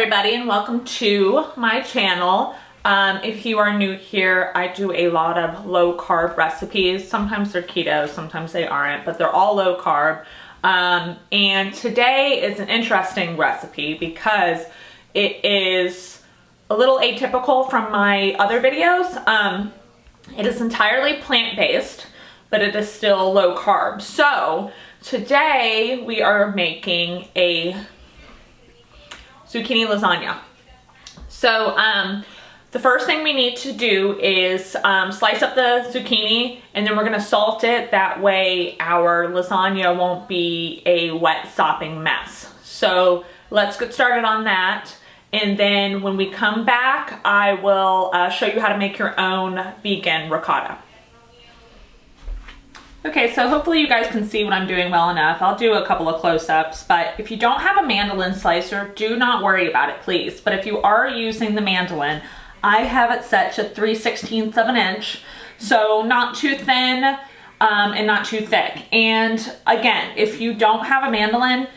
everybody, and welcome to my channel. If you are new here, I do a lot of low carb recipes. Sometimes they're keto, sometimes they aren't, but they're all low carb. And today is an interesting recipe because it is a little atypical from my other videos. It is entirely plant-based, but it is still low carb. So today we are making a zucchini lasagna. So the first thing we need to do is slice up the zucchini, and then we're gonna salt it. That way our lasagna won't be a wet sopping mess. So let's get started on that. And then when we come back, I will show you how to make your own vegan ricotta. Okay, so hopefully you guys can see what I'm doing well enough. I'll do a couple of close-ups, but if you don't have a mandolin slicer, do not worry about it, please. But if you are using the mandolin, I have it set to 3/16 of an inch, so not too thin and not too thick. And again, if you don't have a mandolin,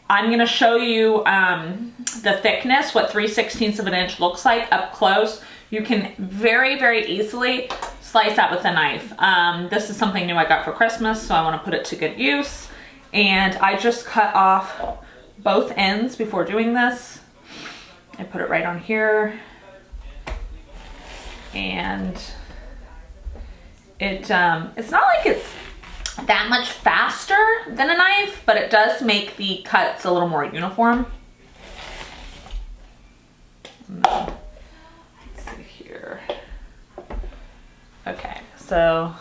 I'm gonna show you the thickness, what 3/16 of an inch looks like up close. You can very, very easily slice that with a knife. This is something new I got for Christmas, so I want to put it to good use. And I just cut off both ends before doing this. I put it right on here. And it's not like it's that much faster than a knife, but it does make the cuts a little more uniform. Let's see here. Okay, so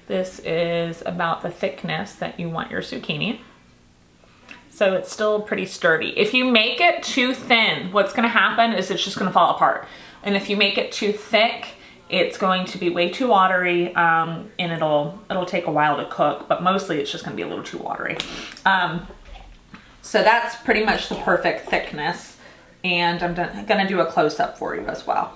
this is about the thickness that you want your zucchini. So it's still pretty sturdy. If you make it too thin, what's gonna happen is it's just gonna fall apart. And if you make it too thick, it's going to be way too watery, and it'll take a while to cook, but mostly it's just gonna be a little too watery. So that's pretty much the perfect thickness. And I'm gonna do a close-up for you as well.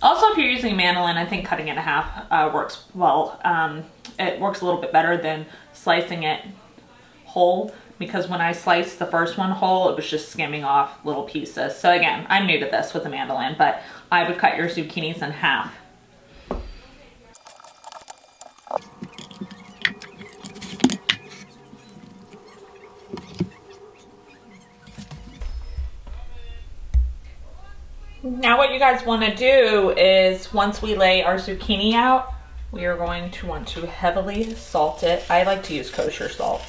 Also, if you're using a mandolin, I think cutting it in half works well. It works a little bit better than slicing it whole, because when I sliced the first one whole, it was just skimming off little pieces. So again, I'm new to this with a mandolin, but I would cut your zucchinis in half. Now what you guys want to do is, once we lay our zucchini out, we are going to want to heavily salt it. I like to use kosher salt.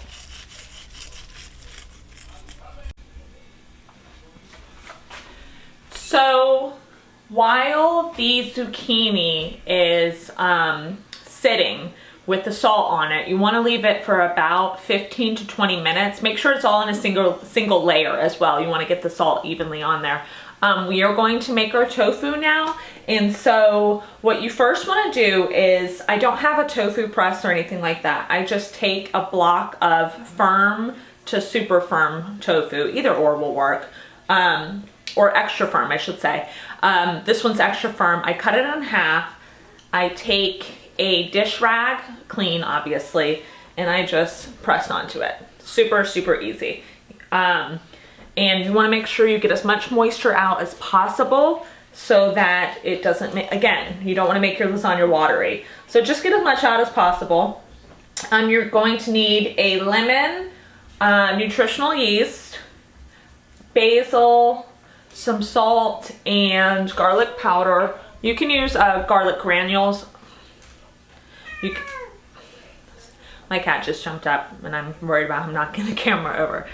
So while the zucchini is sitting with the salt on it, you want to leave it for about 15 to 20 minutes. Make sure it's all in a single layer as well. You want to get the salt evenly on there. We are going to make our tofu now, and so what you first want to do is, I don't have a tofu press or anything like that. I just take a block of firm to super firm tofu, either or will work, or extra firm I should say. This one's extra firm. I cut it in half. I take a dish rag, clean obviously, and I just press onto it. Super, super easy. And you want to make sure you get as much moisture out as possible so that it doesn't make, again, you don't want to make your lasagna watery. So just get as much out as possible. You're going to need a lemon, nutritional yeast, basil, some salt, and garlic powder. You can use garlic granules. My cat just jumped up and I'm worried about him knocking the camera over.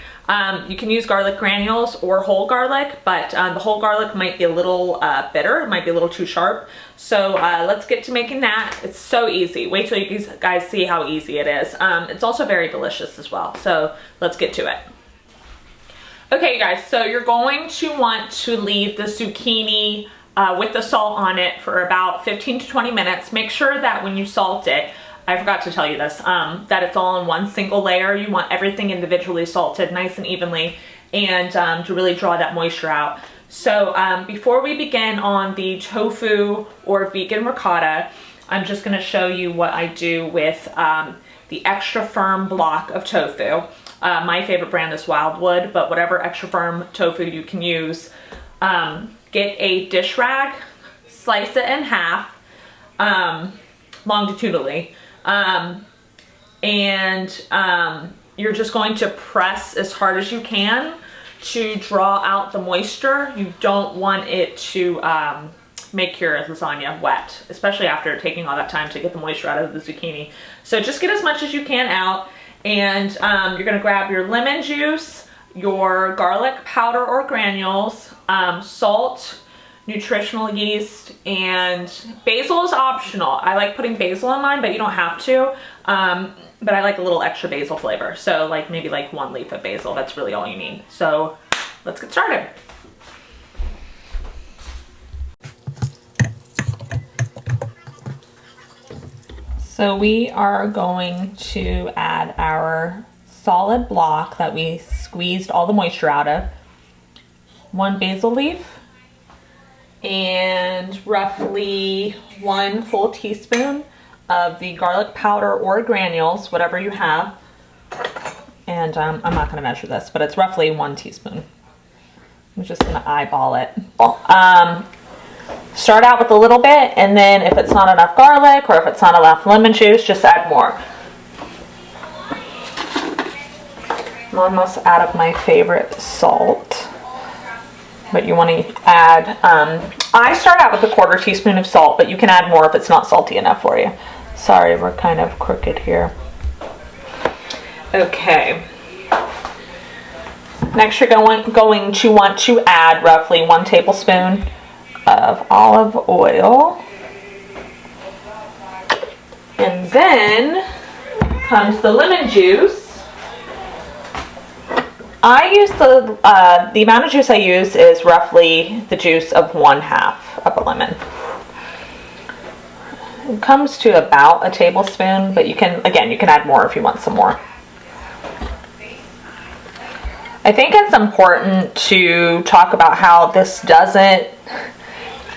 You can use garlic granules or whole garlic, but the whole garlic might be a little bitter. It might be a little too sharp. So let's get to making that. It's so easy. Wait till you guys see how easy it is. It's also very delicious as well. So let's get to it. Okay, guys, so you're going to want to leave the zucchini with the salt on it for about 15 to 20 minutes. Make sure that when you salt it, I forgot to tell you this, that it's all in one single layer. You want everything individually salted nice and evenly, and to really draw that moisture out. So before we begin on the tofu or vegan ricotta, I'm just going to show you what I do with the extra firm block of tofu. My favorite brand is Wildwood, but whatever extra firm tofu you can use, get a dish rag, slice it in half, longitudinally, and you're just going to press as hard as you can to draw out the moisture. You don't want it to make your lasagna wet, especially after taking all that time to get the moisture out of the zucchini. So just get as much as you can out, and you're gonna grab your lemon juice, your garlic powder or granules, salt, nutritional yeast, and basil is optional. I like putting basil in mine, but you don't have to. But I like a little extra basil flavor. So like maybe like 1 leaf of basil, that's really all you need. So let's get started. So we are going to add our solid block that we squeezed all the moisture out of, 1 basil leaf, and roughly 1 full teaspoon of the garlic powder or granules, whatever you have. And I'm not going to measure this, but it's roughly 1 teaspoon. I'm just going to eyeball it. Start out with a little bit, and then if it's not enough garlic or if it's not enough lemon juice, just add more. I'm almost out of my favorite salt, but you want to add, I start out with a 1/4 teaspoon of salt, but you can add more if it's not salty enough for you. Sorry, we're kind of crooked here. Okay. Next, you're going to want to add roughly 1 tablespoon of olive oil. And then comes the lemon juice. I use the amount of juice I use is roughly the juice of 1/2 of a lemon. It comes to about a tablespoon, but you can add more if you want some more. I think it's important to talk about how this doesn't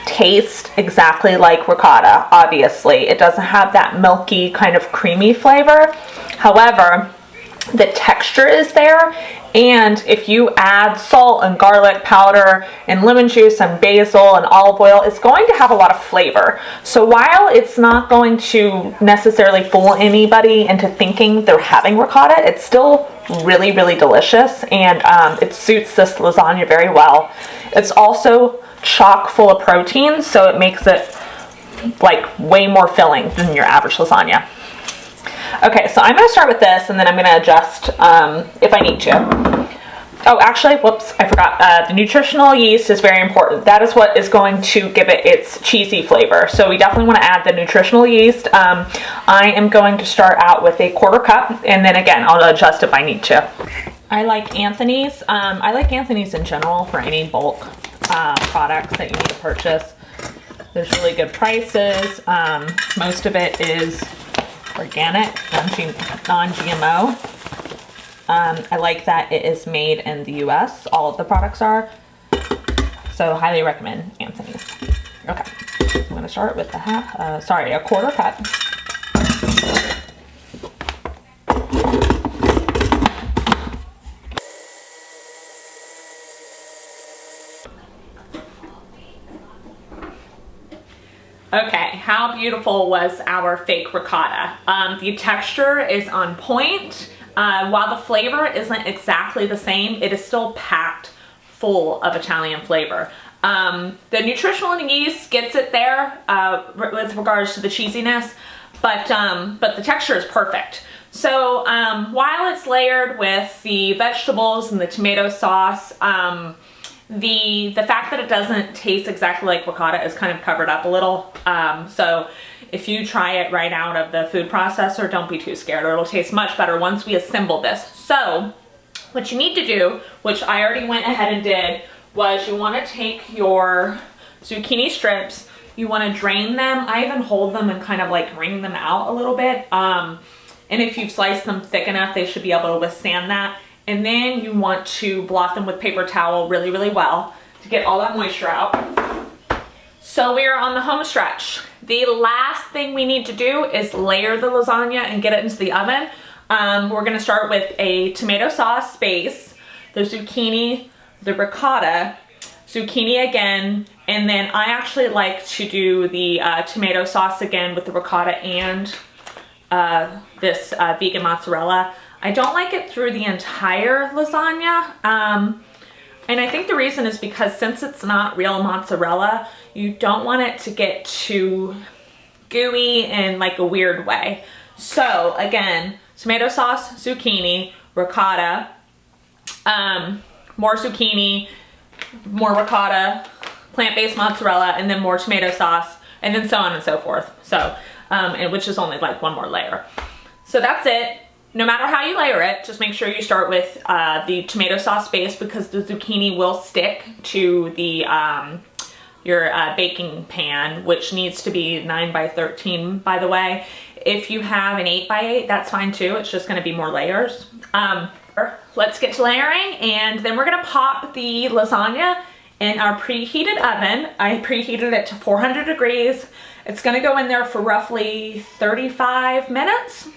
taste exactly like ricotta. Obviously, it doesn't have that milky kind of creamy flavor. However, the texture is there, and if you add salt and garlic powder and lemon juice and basil and olive oil, it's going to have a lot of flavor. So while it's not going to necessarily fool anybody into thinking they're having ricotta, it's still really, really delicious, and it suits this lasagna very well. It's also chock full of protein, so it makes it like way more filling than your average lasagna. Okay, so I'm going to start with this, and then I'm going to adjust if I need to. Oh, actually, whoops, I forgot. The nutritional yeast is very important. That is what is going to give it its cheesy flavor. So we definitely want to add the nutritional yeast. I am going to start out with a 1/4 cup, and then again, I'll adjust if I need to. I like Anthony's. I like Anthony's in general for any bulk products that you need to purchase. There's really good prices. Most of it is organic, non-GMO. I like that it is made in the US. All of the products are. So highly recommend Anthony's. Okay, I'm going to start with a 1/4 cup. Okay, how beautiful was our fake ricotta? The texture is on point. While the flavor isn't exactly the same, it is still packed full of Italian flavor. The nutritional yeast gets it there with regards to the cheesiness, but the texture is perfect. So while it's layered with the vegetables and the tomato sauce, the fact that it doesn't taste exactly like ricotta is kind of covered up a little. So if you try it right out of the food processor, don't be too scared. It'll taste much better once we assemble this. So what you need to do, which I already went ahead and did, was you want to take your zucchini strips, you want to drain them. I even hold them and kind of like wring them out a little bit. And if you've sliced them thick enough, they should be able to withstand that. And then you want to blot them with paper towel really, really well. to get all that moisture out. So we are on the home stretch. The last thing we need to do is layer the lasagna and get it into the oven. We're gonna start with a tomato sauce base, the zucchini, the ricotta, zucchini again, and then I actually like to do the tomato sauce again with the ricotta and this vegan mozzarella. I don't like it through the entire lasagna. And I think the reason is because since it's not real mozzarella, you don't want it to get too gooey in like a weird way. So again, tomato sauce, zucchini, ricotta, more zucchini, more ricotta, plant-based mozzarella, and then more tomato sauce, and then so on and so forth. So, and which is only like one more layer. So that's it. No matter how you layer it, just make sure you start with the tomato sauce base because the zucchini will stick to the your baking pan, which needs to be 9 by 13, by the way. If you have an 8 by 8, that's fine too. It's just gonna be more layers. Let's get to layering, and then we're gonna pop the lasagna in our preheated oven. I preheated it to 400 degrees. It's gonna go in there for roughly 35 minutes.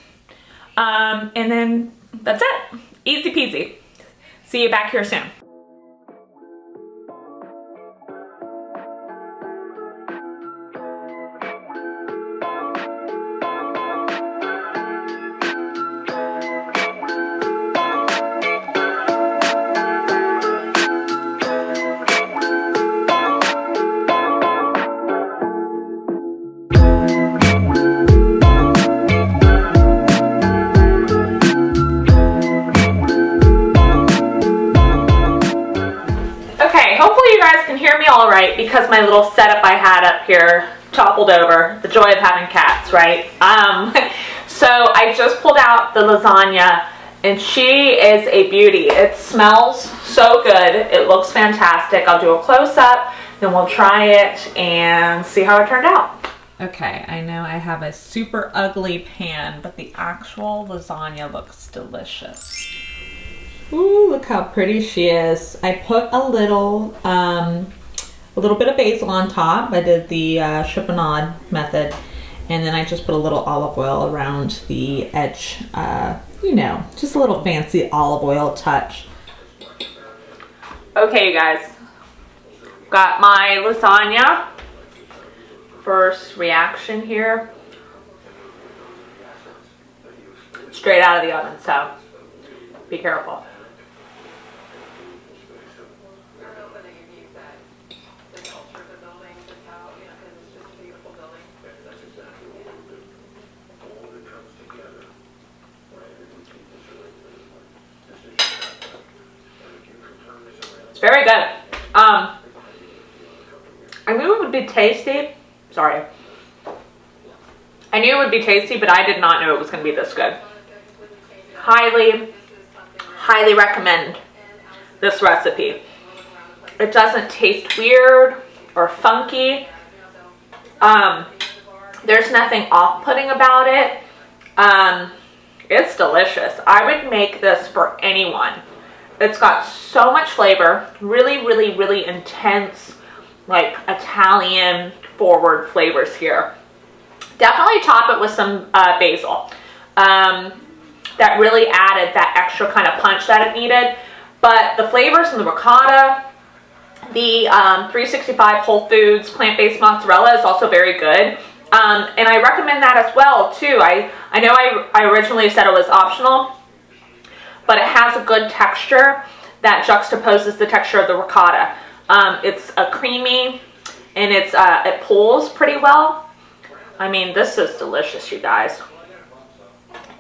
And then that's it. Easy peasy. See you back here soon. Hopefully you guys can hear me all right because my little setup I had up here toppled over. The joy of having cats, right? So I just pulled out the lasagna and she is a beauty. It smells so good. It looks fantastic. I'll do a close-up, then we'll try it and see how it turned out. Okay, I know I have a super ugly pan, but the actual lasagna looks delicious. Ooh, look how pretty she is. I put a little bit of basil on top. I did the chiffonade method, and then I just put a little olive oil around the edge. You know, just a little fancy olive oil touch. Okay, you guys, got my lasagna. First reaction here. Straight out of the oven, so be careful. It's very good. I knew it would be tasty. Sorry. I knew it would be tasty, but I did not know it was going to be this good. Highly recommend this recipe. It doesn't taste weird or funky. There's nothing off-putting about it. It's delicious. I would make this for anyone. It's got so much flavor, really intense, like Italian forward flavors here. Definitely top it with some basil. That really added that extra kind of punch that it needed. But the flavors from the ricotta, the 365 Whole Foods plant-based mozzarella is also very good. And I recommend that as well too. I know I originally said it was optional, but it has a good texture that juxtaposes the texture of the ricotta. It's creamy and it pulls pretty well. I mean, this is delicious, you guys.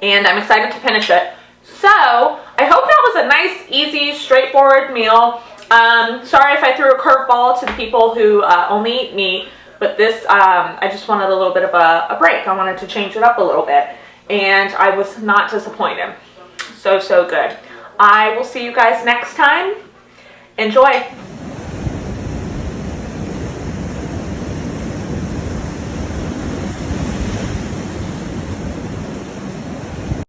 And I'm excited to finish it. So, I hope that was a nice, easy, straightforward meal. Sorry if I threw a curveball to the people who only eat meat, but this, I just wanted a little bit of a break. I wanted to change it up a little bit, and I was not disappointed. So good. I will see you guys next time. Enjoy.